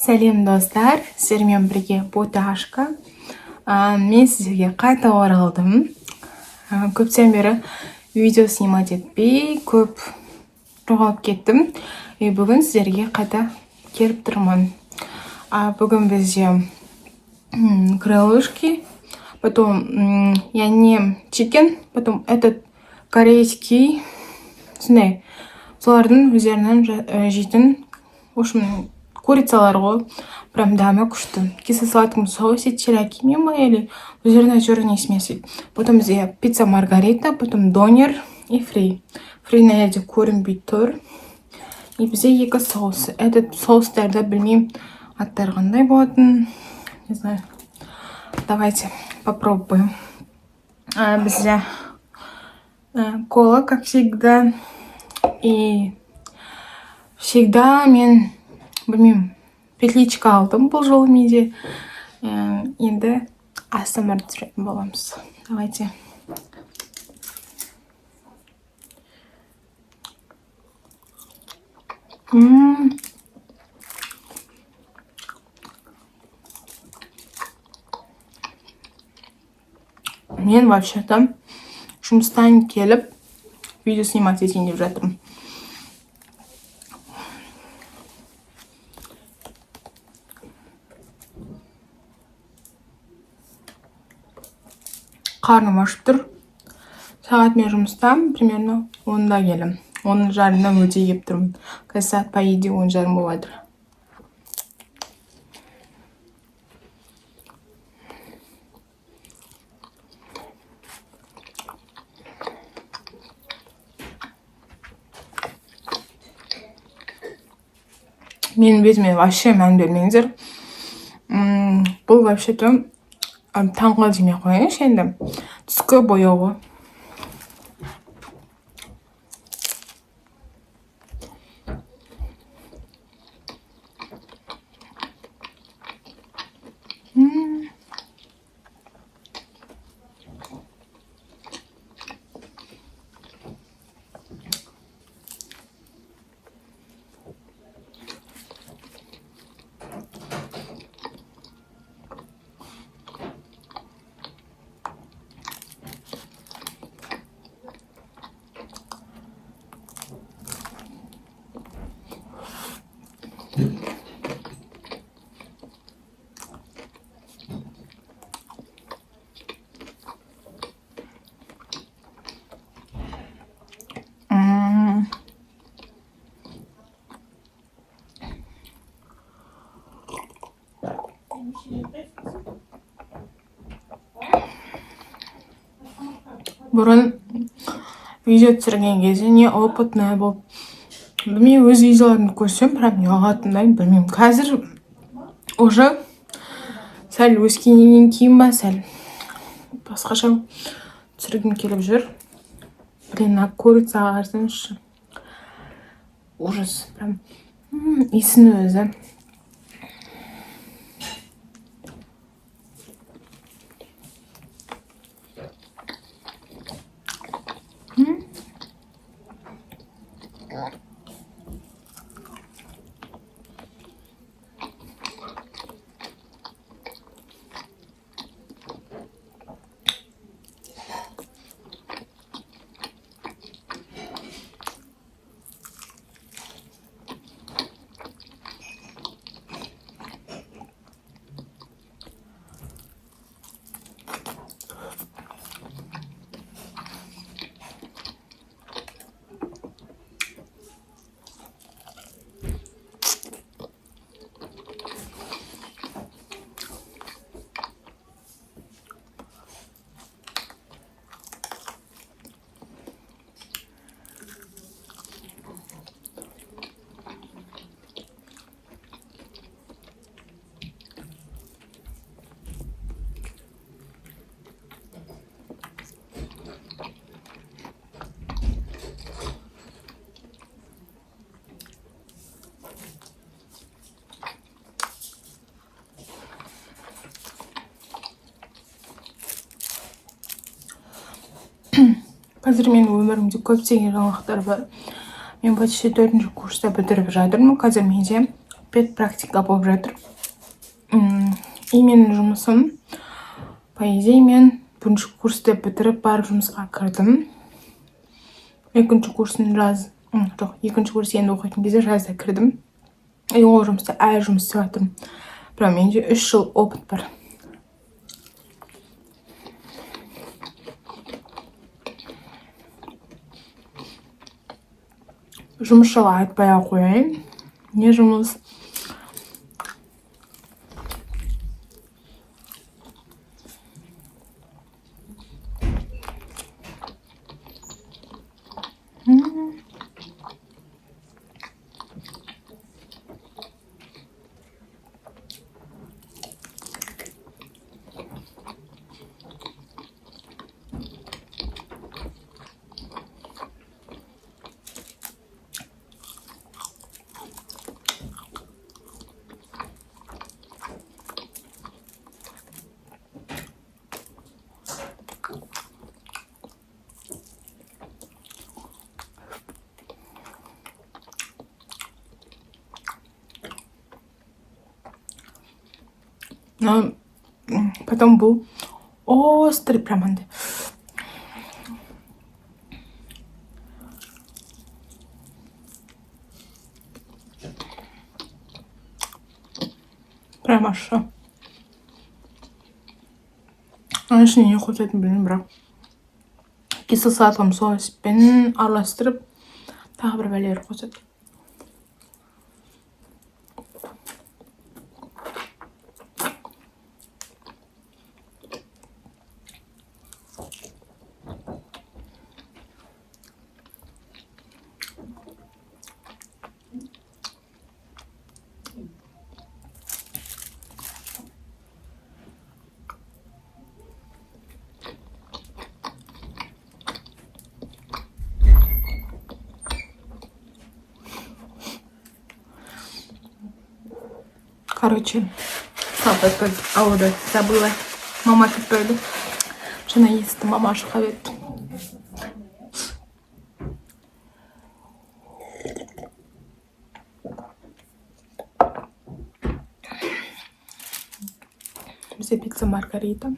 Сәлем достар, сіздермен бірге Боташка. Мен сіздерге қайта оралдым. Көптен бері видео снимать етпей, көп жоғалып кеттім. Бүгін сіздерге қайта келіп тұрмын. Бүгін бізде крылышки, потом чикен, потом этот корейский, солардың өздерінің жейтін, в общем, курицалар ғой, прям дәмі күшті. Кисло-сладком соусе, челяки мимо или өздерінің черной смеси. Потом бізде пицца маргарита, потом донер и фри. Фрини әлде көрінбей тұр. И бізде екі соусы. Этот соустарды білмеймін аттары қандай болатын. Не знаю. Давайте попробуем. Бізде кола, как всегда. И всегда мен білмеймін, петличка алдым бұл жолы менде. Енді ASMR түсіретін боламыз. Давайте. Мен вообще-то жұмыстан келіп видео снимать етейін деп жатырмын. Қарным ашып тұр. Сағат мен жұмыстан примерно 10-да келім. 10:30-да өте кеп тұрмын. Қазір сағат по идее 10:30 болады. Менің бетіме вообще мән бермеңіздер. Бұл вообще-то таңғы демей қояйыншы енді. Түскі бояуы. Бұрын видео түсірген кезде не опытная болып, білмеймін, өз видеоларымды көрсем, прям ұялатындай, білмеймін. Қазір уже сәл өскеннен кейін ба, сәл басқаша түсіргім келіп жүр. Блин, курицаға қарасаңызшы. Ужас, прям иісін өзі. Қазір мен өмірімде көптеген жаңалықтар бар. Мен почти 4-ші курста бітіріп жатырмын. Қазір менде бет практика болып жатыр. Менің жұмысым, по идее, мен бірінші курсты бітіріп барып жұмысқа кірдім. Екінші курсын екінші курс енді оқитын кезде жазда кірдім. Ол жұмыста әлі жұмыс істеп жатырмын. Бірақ менде 3 жыл опыт бар. Жұмыс жайлы айтпай ақ қояйын. Не жұмыс? Но потом был острый прям андай. Прям аш. Аңшын не қосатын білмеймін, бірақ кисло-сладкым соуспен араластырып тағы бір бәлелер қосады. Короче, папа тут аудио забыла. Мама купила. Что наесть, мамаша хавит. Бізде пицца маргарита.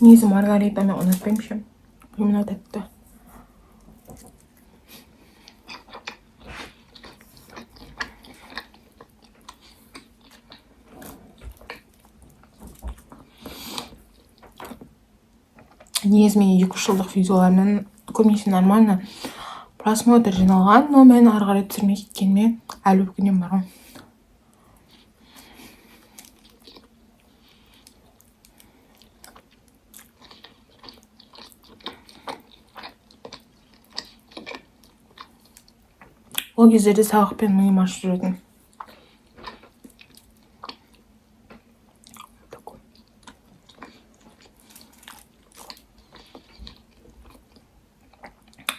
Негізі маргарита мен ұнатпаймын ше. Именно тәтті. Негізі мен 2 жылдық видеоларымнан көбінесе нормально просмотр жиналған, но мен ары қарай түсірмей кеткеніме әлі өкінемін бар ғой. Ол кездерде сабақпен миым ашып жүретін.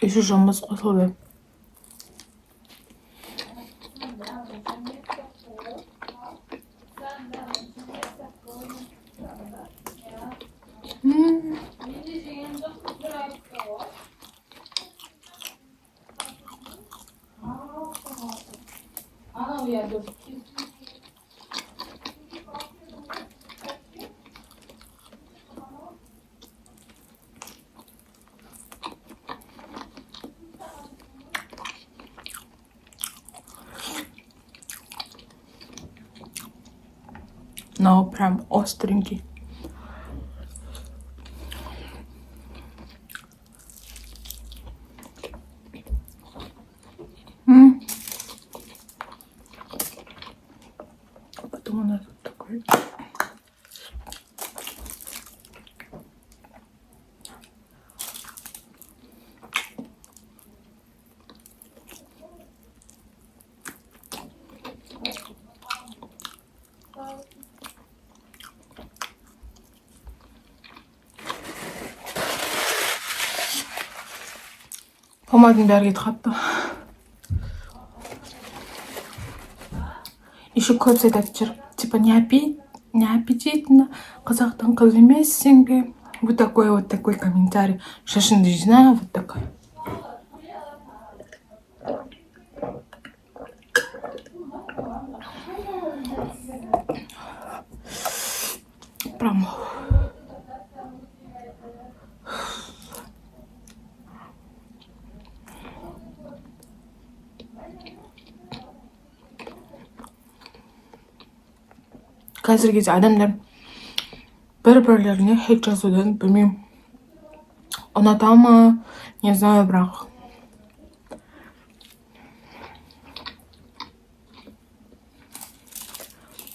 Еще жұмыс қосылды. Но прям остренький. Потом у нас вот такой. Помадың бәрі кетіп қапты. Еще көп айтады жүр. Типа не аппетитно, қазақтың қыз емессің бе? Вот такой комментарий. Шашыңды жина, вот такой. Прям. Қазіргі кезде адамдар бір-бірлеріне хейт жазудан білмеймін, ұната ма, не знаю, бірақ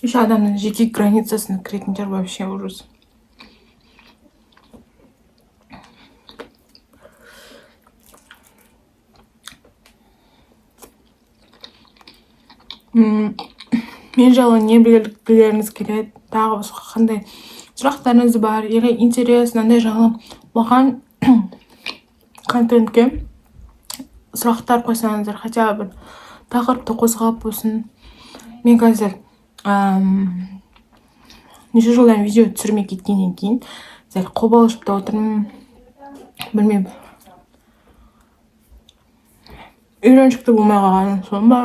еще адамның жеке границасына кіретіндер вообще ужас. Мен жайлы не білгілеріңіз келеді, тағы басқа қандай сұрақтарыңыз бар, или интерес, мынандай жайлы маған контентке сұрақтар қойсаңыздар, хотя бір тақырыпты қозғап болсын. Мен қазір неше жылдан видео түсірмей кеткеннен кейін сәл қобалжып та отырмын. Білмеймін, үйреншікті болмай қалғаным соң ба.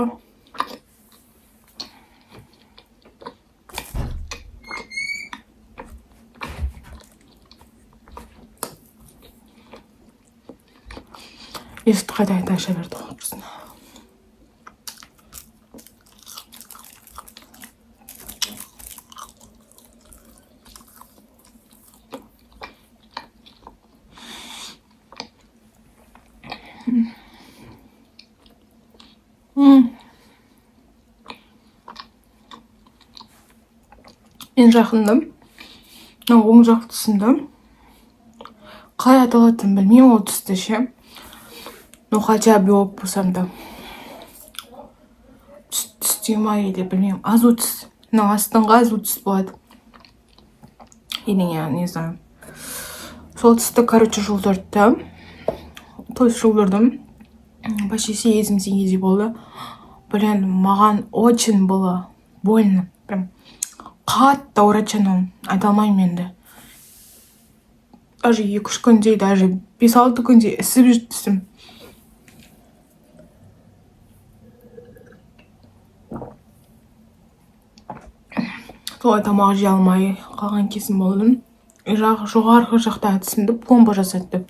Есікті қайта аша берді құрсын. Мен жақында оң жақ тұсында қалай аталатынын білмеймін, ол түсті ше. Ну, хотя бы болып болсам да түсте ма, или білмеймін, азу түс. Астыңғы азу түс болады. Или не знаю. Сол түсті, короче, жұлдырды. То есть жұлдырдым. Почти сезім кезде болды. Блин, маған очень было больно. Прям қатты ауырады, айта алмаймын енді. Даже 2-3 күндей, даже 5-6 күндей ісіп жүрдім. Солай тамақ жей алмай қалған кезім болды. Жоғарғы жақта тісімді пломба жасатты.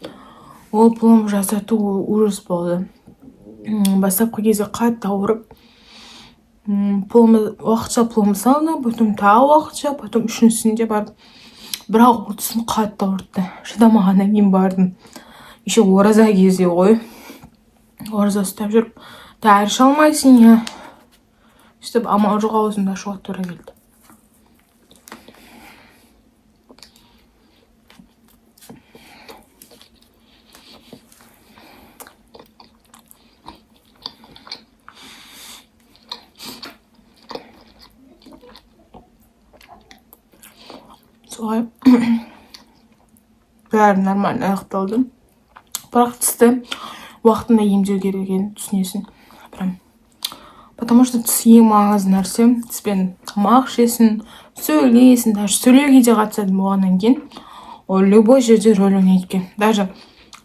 Ол пломба жасату ужас болды. Бастапқы кезде қатты ауырып, уақытша пломба салды, потом тағы уақытша, потом үшіншісінде барып, бірақ ол тісім қатты ауырды. Шыдамағаннан кейін бардым. Еще ораза кезде ғой. Ораза ұстап жүріп, дәрі іше алмайсың я. Сөйтіп амал жоқ аузымда ашуға тура келді. Солай бәрі нормально аяқталды. Бірақ тісті уақытында емдеу керек екенін түсінесің. Прям. Потому что тіс ең маңызды нәрсе. Тіспен тамақ ішесің, сөйлейсің, даже сөйлеуге де қатысады болғаннан кейін. Ол любой жерде рөл ойнайды екен. Даже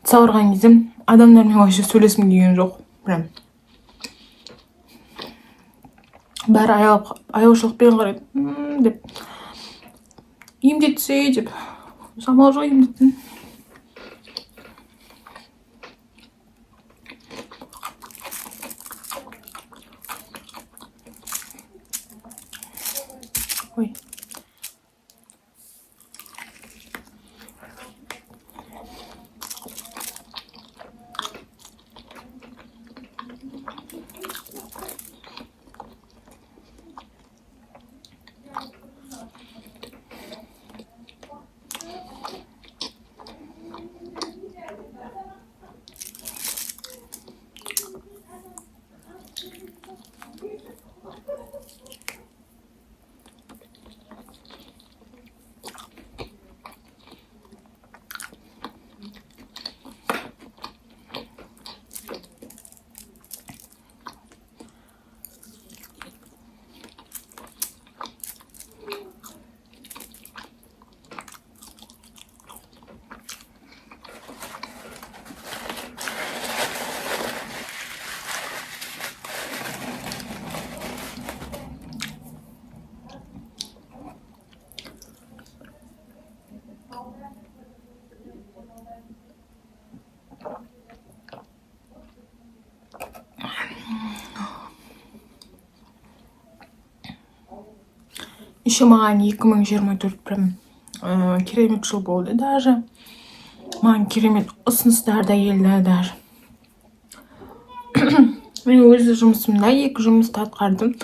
тіс ауырған кезде адамдармен вообще сөйлескім келген жоқ. Прям. Бәрі аяушылықпен қарайды деп. Емдетсе деп. Самал жоқ емдеттім. Ой. еще маған 2024 прям керемет жыл болды даже. Маған керемет ұсыныстар да келді даже. Мен өз жұмысымда 2 жұмысты атқардым.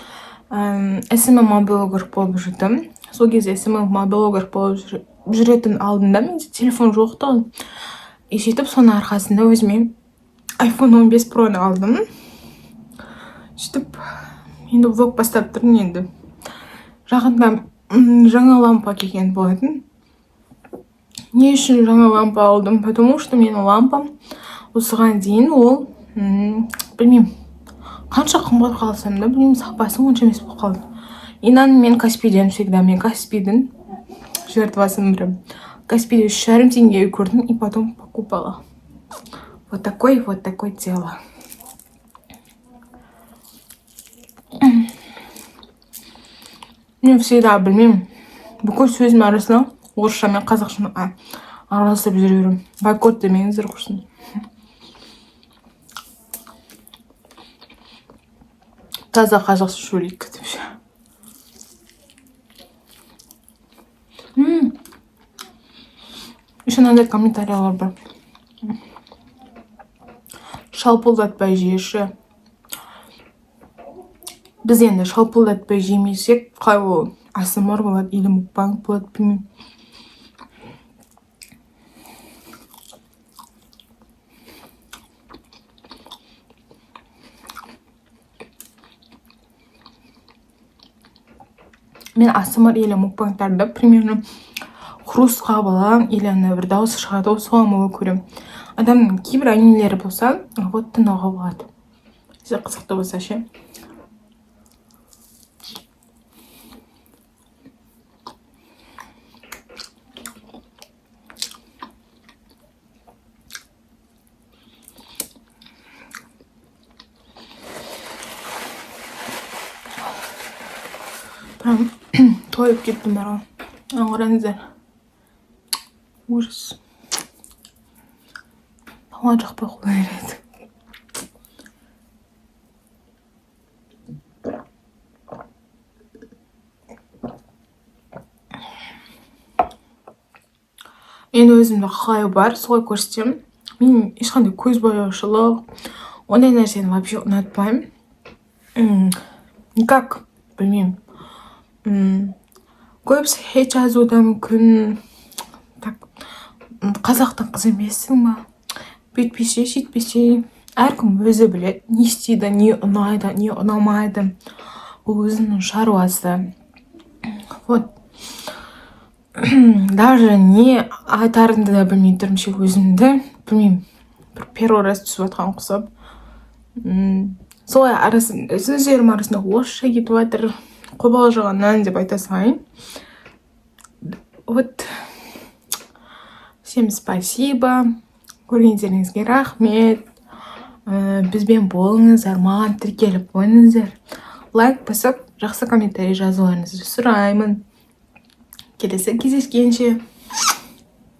SMM блогер болып жүрдім. Сол кезде SMM блогер болып жүретін алдында менде телефон жоқты. Сөйтіп соның арқасында өзіме iPhone 15 Pro'ны алдым. Сөйтіп енді влог бастап тұрмын енді. Жақында жаңа лампа келген болатын. Не үшін жаңа лампа алдым? Потому что менің лампам осыған дейін ол білмеймін қанша қымбат қалсам да, білмеймін, сапасы онша емес болып қалды. Инан мен Каспийден мен Каспийдің жертвасымын прям. Каспийде 3,5 теңгеге көрдім и потом покупала. Вот такое дело. Мен всегда білмеймін, бүкіл сөзім арасында орысша мен қазақшаны араласып жүре беремін. Бойкот демеңіздер құрсын. Таза қазақша сөйлейік деп ше. Еще мынандай комментариялар бар. Шалпылдатпай жеші. Біз енді шалпылдатпай жемесек, қай ол ASMR болады или мукбанг болады, білмеймін. Мен ASMR или мукбангтарда примерно хруст қабылан или бір дауысы шығады, соған мол көремін. Адамның кейбір әңгімелері болса, вот тыңдауға болады. Сіздер қызықты болса ше. Прям тойып кеттім бара. Қараңыздар. Ужас. Маған жақпай қойырады. Енді өзімді қалай бар, солай көрсетемін. Мен ешқандай көз бояушылық, ондай нәрсені вообще ұнатпаймын. Никак, білмеймін. Көбісі хейт жазуы мүмкін. Так, қазақтың қыз емессің ба? Бүйтпесе, сөйтпесе, әркім өзі біледі, не істейді, не ұнайды, не ұнамайды. Ол өзінің шаруасы. Вот. Даже не айтарымды да білмей тұрмын ше өзімді. Білмеймін, бір первый раз түсіп атқан құсап. Солай арасында, сөздерім арасында орысша кетіп жатыр. Қобалжығаннан деп айта салайын. Вот. Всем спасибо. Көргендеріңізге рахмет. Бізбен болыңыздар, маған тіркеліп қойыңыздар. Лайк басып, жақсы комментарий жазуларыңызды сұраймын. Келесі кездескенше.